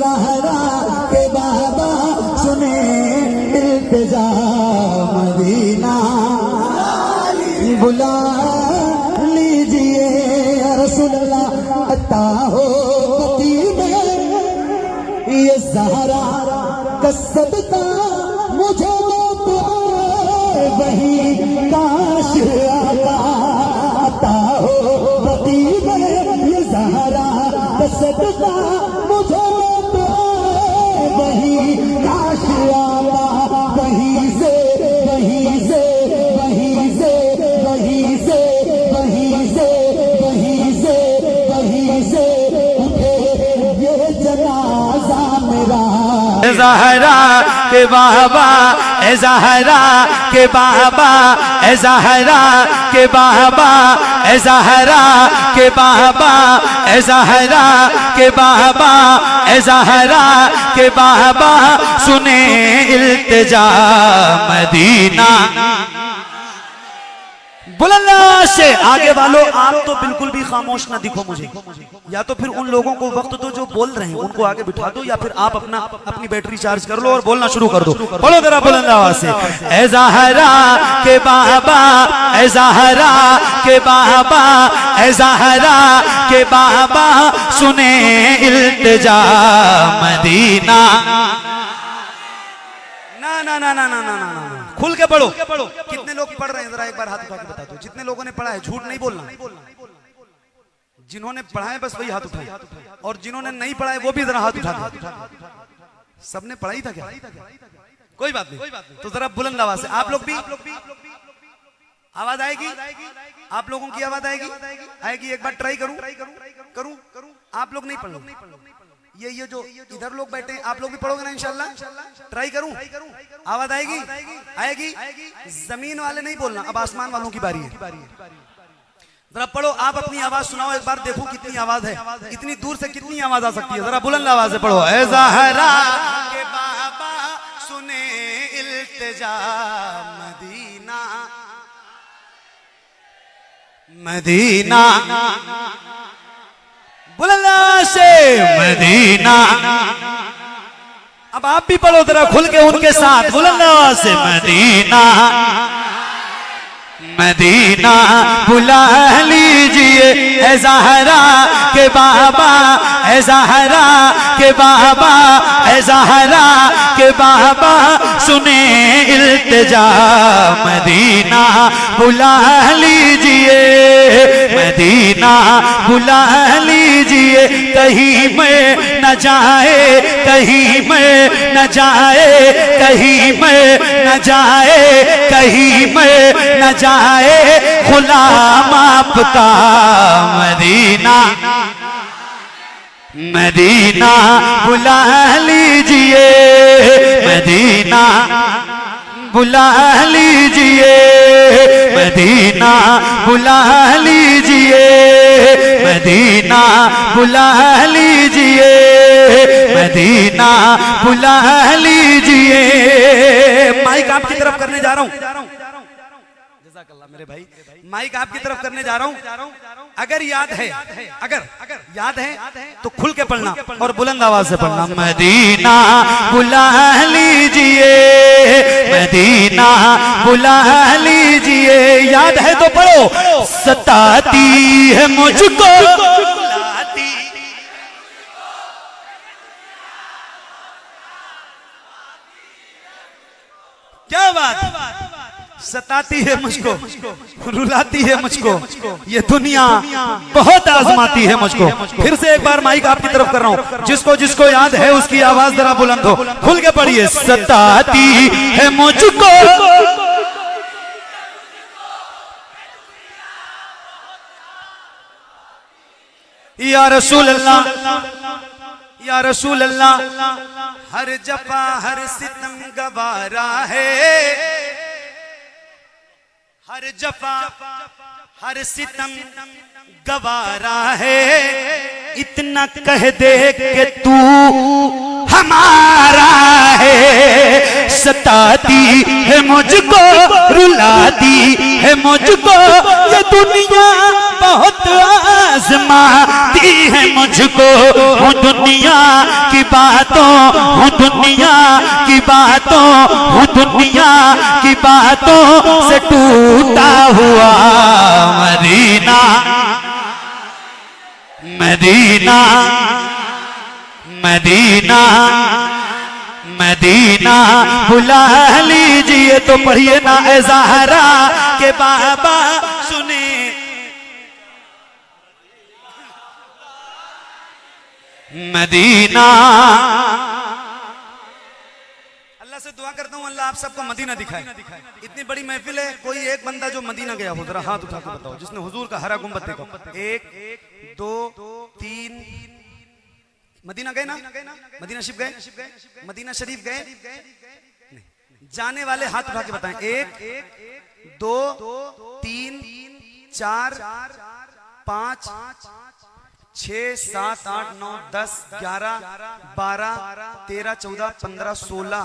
ज़हरा के बाबा सुने इल्तिजा मदीना बुला लीजिए रसूल अल्लाह अता हो पति में ये ज़हरा का सदका मुझे वही काश आता हो पति में ये ज़हरा का सदका मुझे वही काश आता वहीं से वहीं से वहीं से वहीं से वहीं से वहीं से वहीं से उठे ये जनाजा मेरा ज़हरा के बाबा ए ज़हरा के बाबा ए ज़हरा के बाबा ए ज़हरा के बाबा ए ज़हरा के बाबा ए ज़हरा के बाबा सुने इल्तिजा मदीना। बुलंद से आगे वालों आप तो बिल्कुल भी खामोश ना दिखो मुझे, या तो फिर उन लोगों को वक्त दो जो बोल रहे हैं उनको आगे बिठा दो, या फिर आप अपनी बैटरी चार्ज कर लो और बोलना शुरू कर दो। बोलो जरा बुलंद आवाज से ए ज़हरा के बाबा ए ज़हरा के बाबा ए ज़हरा के बाबा सुने इल्तिजा मदीना। ना ना ना ना ना ना ना ना खुल के पढ़ो। कितने लोग पढ़ रहे हैं जरा एक बार हाथ उठा के बता दो। जितने लोगों ने पढ़ा है झूठ नहीं बोलना, जिन्होंने पढ़ा है बस वही हाथ उठाए, और जिन्होंने नहीं पढ़ा है वो भी जरा हाथ उठा दो। सबने पढ़ा ही था क्या? कोई बात नहीं, तो जरा बुलंद आवाज से आप लोग भी आवाज आएगी, आप लोगों की आवाज आएगी आएगी। एक बार ट्राई करूं करूं करूं आप लोग नहीं पढ़ लो, ये जो इधर लोग बैठे हैं आप लोग भी पढ़ोगे ना इंशाल्लाह? ट्राई करूं, आवाज आएगी आएगी। जमीन वाले नहीं बोलना, अब आसमान वालों की बारी है। जरा पढ़ो, आप अपनी आवाज सुनाओ एक बार, देखो कितनी आवाज है, इतनी दूर से कितनी आवाज आ सकती है। जरा बुलंद आवाज से पढ़ो ए ज़हरा के बाबा सुने इल्तिजा मदीना मदीना। बुलंद से मदीना। अब आप भी पढ़ो जरा खुल के उनके साथ, बुलंद से मदीना मदीना बुला लीजिए ए ज़हरा के बाबा ए ज़हरा के बाबा ए ज़हरा के बाबा सुने इल्तिजा मदीना बुला लीजिए मदीना बुला लीजिए। कहीं में न जाए कहीं में न जाए कहीं में न जाए कहीं में न जाए गुलाम आपका मदीना मदीना बुला लीजिए मदीना बुला लीजिए मदीना बुला लीजिए मदीना बुला लीजिए मदीना बुला लीजिए। माइक आपकी तरफ करने जा रहा हूं, मेरे भाई माइक आपकी तरफ करने जा रहा हूं। अगर याद है अगर याद है तो खुल के पढ़ना और बुलंद आवाज से पढ़ना। मदीना बुला लीजिए मदीना बुला लीजिए। याद है तो पढ़ो। सताती है मुझको क्या बात, सताती है मुझको रुलाती है मुझको ये दुनिया बहुत आजमाती है मुझको। फिर से एक बार माइक आपकी तरफ कर रहा हूं, जिसको जिसको याद है उसकी आवाज जरा बुलंद हो, खुल के पढ़िए। सताती है मुझको या रसूल अल्लाह या रसूल अल्लाह। हर जफा हर सितम गवारा है, हर जफा हर सितम गवारा है। इतना कह दे कि तू हमारा है। सताती है मुझको रुलाती है मुझको ये दुनिया बहुत आजमाती है मुझको, हूँ दुनिया की बातों, हूँ दुनिया की बातों, हूँ दुनिया की बातों से टूटा हुआ। मदीना मदीना मदीना मदीना बुला लीजिए तो पढ़िए ना ए ज़हरा के बाबा सुने। मदीना। अल्लाह से दुआ करता हूँ अल्लाह आप सबको मदीना दिखाए। इतनी बड़ी महफिल है, कोई एक बंदा जो मदीना गया हो जरा हाथ उठा के बताओ, जिसने हुजूर का हरा गुंबद देखा। 1 2 3। मदीना गए ना? मदीना शरीफ गए? मदीना शरीफ गए? जाने वाले हाथ उठा के बताएं। 1 2 3 4 5 6 7 8 9 10 11 12 13 14 15 16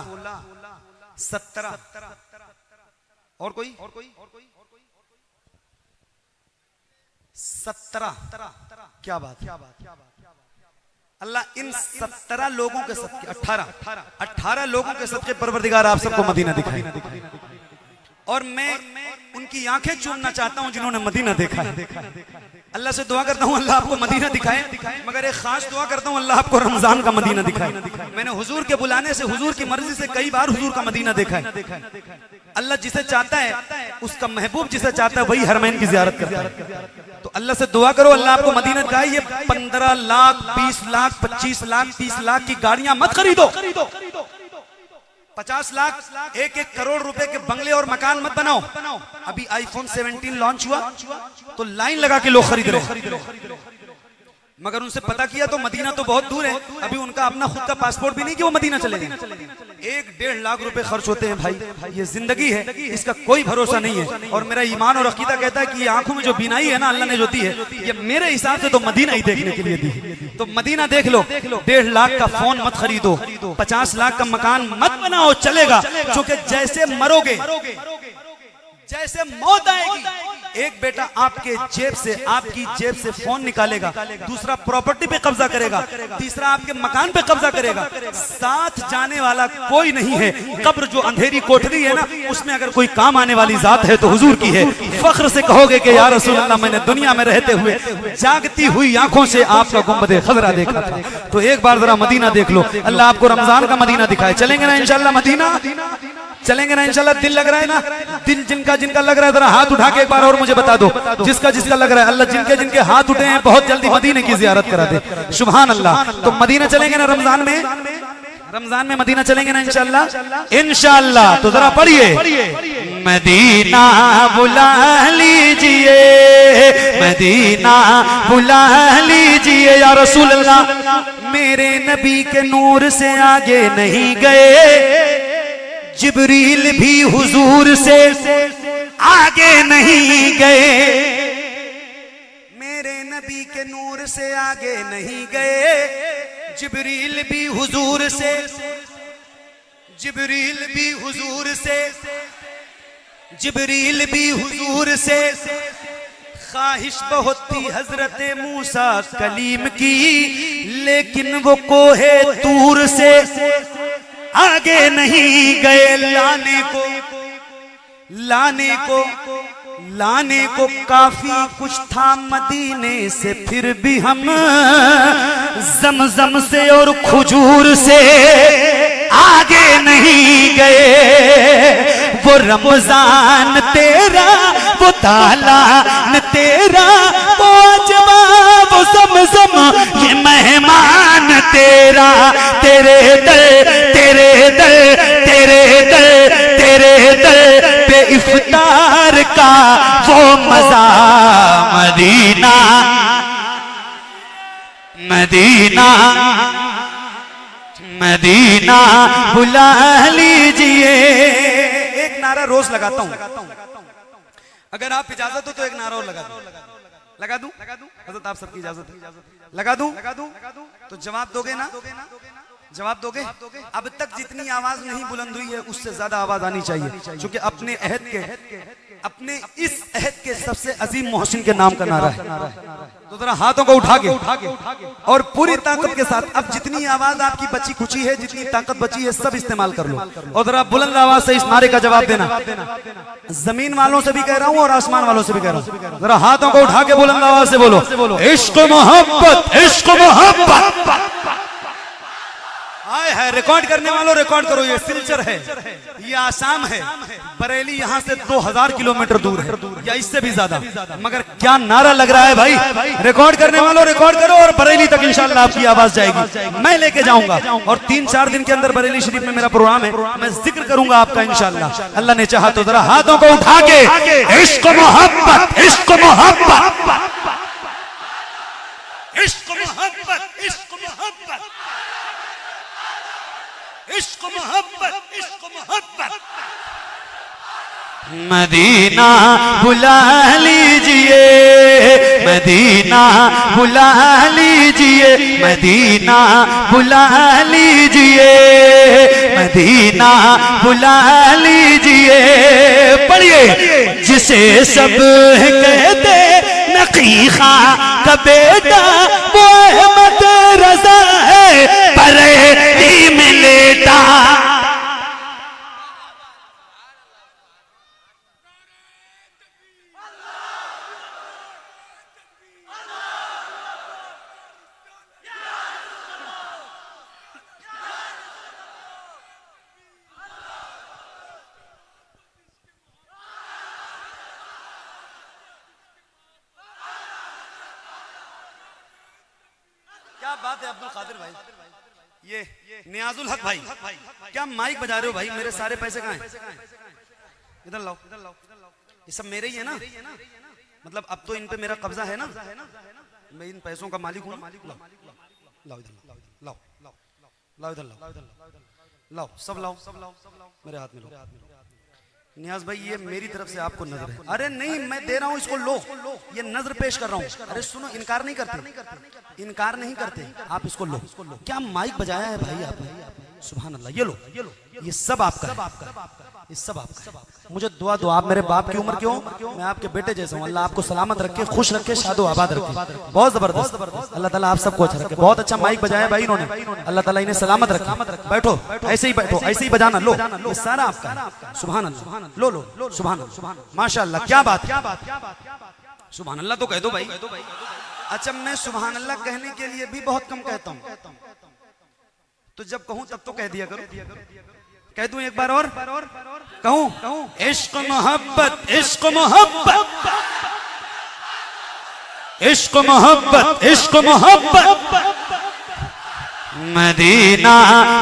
17 और कोई 17। क्या बात। अल्लाह इन 17 लोगों के सदके 18 लोगों के सदके परवरदिगार आप सबको मदीना दिखाए। और मैं उनकी आंखें चूमना चाहता हूं जिन्होंने मदीना देखा है। अल्लाह से दुआ करता हूं अल्लाह आपको मदीना दिखाए, मगर एक खास दुआ करता हूं अल्लाह आपको रमजान का मदीना दिखाए। मैंने हुजूर के बुलाने से, हुजूर की मर्जी से कई बार हुजूर का मदीना देखा है। अल्लाह जिसे चाहता है, उसका महबूब जिसे चाहता है, वही हरमैन की ज़ियारत करता है। तो अल्लाह से दुआ करो अल्लाह आपको मदीना दिखाए। ये 15 लाख 20 लाख 25 लाख 30 लाख की गाड़ियां मत खरीदो, 50 लाख 1-1 करोड़ रुपए के बंगले और मकान मत बनाओ। अभी आईफोन 17 लॉन्च हुआ तो लाइन लगा के लोग खरीद रहे, मगर उनसे पता किया तो मदीना तो बहुत दूर है। अभी उनका अपना खुद का पासपोर्ट भी नहीं कि वो मदीना चले जाएं। 1-1.5 लाख रुपए खर्च होते हैं भाई। ये जिंदगी है, इसका कोई भरोसा नहीं है। और मेरा ईमान और अकीदा कहता है कि ये आंखों में जो बीनाई है ना अल्लाह ने जो दी है, ये मेरे हिसाब से तो मदीना ही देखने के लिए दी है। तो मदीना देख लो। 1.5 लाख का फोन मत खरीदो, 50 लाख का मकान मत बनाओ, चलेगा। क्योंकि जैसे मरोगे, जैसे मौत आएगी, एक बेटा आपके जेब से, आपकी जेब से फोन निकालेगा, दूसरा प्रॉपर्टी पे कब्जा करेगा, तीसरा आपके मकान पे कब्जा करेगा। साथ जाने वाला कोई नहीं है। कब्र जो अंधेरी कोठरी है ना, उसमें अगर कोई काम आने वाली जात है तो हुजूर की है। फख्र से कहोगे कि या रसूल अल्लाह, मैंने दुनिया में रहते हुए जागती हुई आंखों से आपका गुंबदे खजरा देखा था। तो एक बार जरा मदीना देख लो। अल्लाह आपको रमजान का मदीना दिखाए। चलेंगे ना इंशाल्लाह मदीना? चलेंगे ना इंशाल्लाह? दिल लग रहा है ना? दिल जिनका जिनका लग रहा है जरा हाथ उठा के एक बार और मुझे बता दो। जिसका जिसका लग रहा है, अल्लाह जिनके जिनके हाथ उठे हैं बहुत जल्दी मदीने की ज़ियारत करा दे। सुभान अल्लाह। तो मदीना चलेंगे ना रमजान में? रमजान में मदीना चलेंगे ना इंशाल्लाह? इंशाल्लाह। तो जरा पढ़िए, मदीना बुला लीजिए, मदीना बुला लीजिए या रसूल अल्लाह। मेरे नबी के नूर से आगे नहीं गए, जिब्रील भी हुजूर से आगे नहीं गए। मेरे नबी के नूर से आगे नहीं गए, जिब्रील भी हुजूर से, जिब्रील भी हुजूर से, जिब्रील भी हुजूर से। ख्वाहिश बहुत थी हजरत मूसा कलीम की, लेकिन वो कोहे तूर से आगे नहीं गए। लाने को काफी कुछ था मदीने से, फिर भी हम ज़मज़म से और खजूर से आगे नहीं गए। वो रमजान तेरा, वो तालान तेरा, वो अजवा, वो ज़मज़म, ये मेहमान तेरा। तेरे दर, तेरे दर, तेरे दर, तेरे दर पे इफ्तार का वो मजा। मदीना मदीना मदीना बुला लीजिए। एक नारा रोज लगाता हूं, अगर आप इजाजत हो तो एक नारा और लगा दूं। लगा दूं? हजरत आप सबकी इजाजत है? लगा दूं? तो जवाब दोगे ना? जवाब दोगे? अब तक जितनी आवाज नहीं बुलंद हुई है उससे ज्यादा आवाज आनी चाहिए, क्योंकि अपने अहद के, अपने इस अहद के सबसे अजीम मोहसिन के नाम का नारा है। तो जरा हाथों को उठा के और पूरी ताकत के साथ, अब जितनी आवाज आपकी बची खुची है, जितनी ताकत बची है, सब इस्तेमाल कर लो और जरा बुलंद आवाज से इस नारे का जवाब देना। जमीन वालों से भी कह रहा हूं और आसमान वालों से भी कह रहा हूं, जरा हाथों को उठा के बुलंद आवाज से बोलो, इश्क मोहब्बत, इश्क मोहब्बत। आए है रिकॉर्ड करने वालों, रिकॉर्ड करो। ये सिलचर है, ये आसाम है, बरेली यहाँ से 2000 किलोमीटर दूर है या इससे भी ज्यादा, मगर क्या नारा लग रहा है भाई। रिकॉर्ड करने वालों रिकॉर्ड करो और बरेली तक इंशाल्लाह आपकी आवाज जाएगी, मैं लेके जाऊंगा। और 3-4 दिन के अंदर बरेली शरीफ में मेरा प्रोग्राम है, मैं जिक्र करूंगा आपका इंशाल्लाह, अल्लाह ने चाहा तो। जरा हाथों को उठा के इश्क मोहब्बत, इश्क मोहब्बत, इश्क मोहब्बत, इश्क मोहब्बत, इश्क मोहब्बत, इश्क मोहब्बत। मदीना बुला लीजिए, मदीना बुला लीजिए, मदीना बुला लीजिए, मदीना बुला लीजिए। पढ़िए, जिसे सब कहते नकीखा का बेटा वो अहमद रजा है, बरेली में लेटा। क्या बात है अब्दुल कादिर भाई, ये नियाजुल हक भाई, क्या माइक बजा रहे हो भाई? मेरे सारे पैसे कहाँ हैं? इधर लाओ, ये सब मेरे ही है ना, मतलब अब तो इन पे मेरा कब्जा है ना, मैं इन पैसों का मालिक हूँ। लाओ इधर, लाओ लाओ इधर, लाओ सब लाओ, मेरे हाथ में लो। नियाज भाई ये मेरी तरफ से आपको नजर है। अरे नहीं, मैं दे रहा हूँ इसको, लो, ये नजर पेश कर रहा हूँ। अरे सुनो, इनकार नहीं करते, इनकार नहीं करते, आप इसको लो। क्या माइक बजाया है भाई आपने, सुभान अल्लाह। ये लो, ये सब आपका है, ये सब आपका है। मुझे दुआ दो, आप मेरे बाप की उम्र क्यों, मैं आपके बेटे जैसा हूँ। अल्लाह आपको सलामत रखे, खुश रखे, शादो आबाद रखे। बहुत जबरदस्त, अल्लाह ताला आप सबको अच्छा रखे। बहुत अच्छा माइक बजाया भाई इन्होंने, अल्लाह ताला इन्हें सलामत रखे। बैठो, ऐसे ही बैठो, ऐसे ही बजाना। लो, ये सारा आपका है, सुभान अल्लाह। लो लो, सुभान अल्लाह, माशाअल्लाह, क्या बात, सुभान अल्लाह तो कह दो भाई। अच्छा, मैं सुभान अल्लाह कहने के लिए भी बहुत कम कहता हूँ, तो जब कहूँ तब तो कह दिया करो। कह दूं एक बार और कहूं, इश्क मोहब्बत, इश्क मोहब्बत, इश्क मोहब्बत, इश्क मोहब्बत। मदीना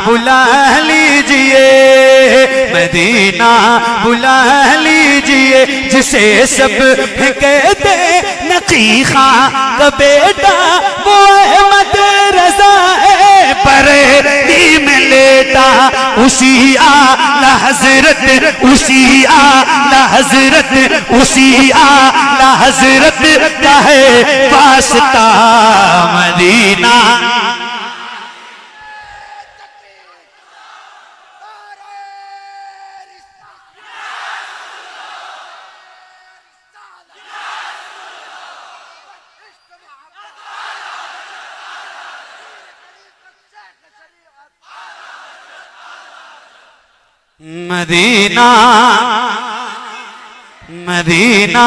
बुला लीजिए, मदीना बुला लीजिए, जिसे सब कहते नकीखा का बेटा वो अहमद रजा है, बरेली में लेटा। उसी आला हजरत, उसी आला हजरत, उसी आला हजरत का है वास्ता मदीना। मदीना, मदीना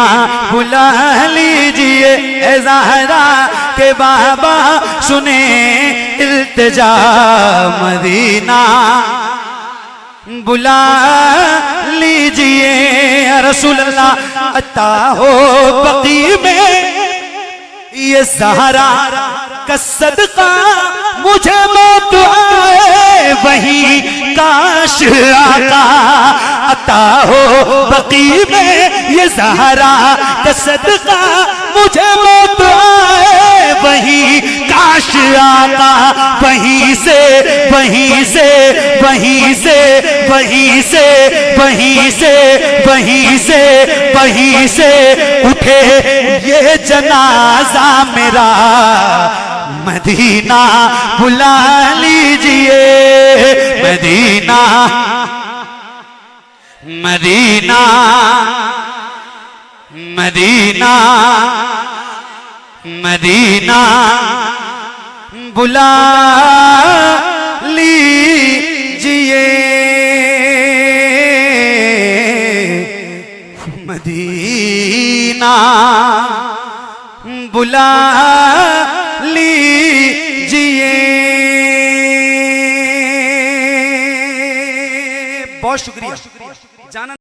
बुला लीजिए, ए ज़हरा के बाबा सुने इल्तिजा। मदीना बुला लीजिए, रसूल अल्लाह अता हो बकी में, ये ज़हरा का सदका मुझे मौत आए वही काश आका अता हो बकी में, ये ज़हरा का सदका मुझे मौत आए वही काश आका। वहीं से, वहीं से, वहीं से, वहीं से, वहीं से, वहीं से, वहीं से उठे ये जनाजा मेरा। मदीना बुला लीजिए, मदीना मदीना मदीना मदीना बुला लीजिए मदीना बुला लीजिए। बहुत शुक्रिया जाना।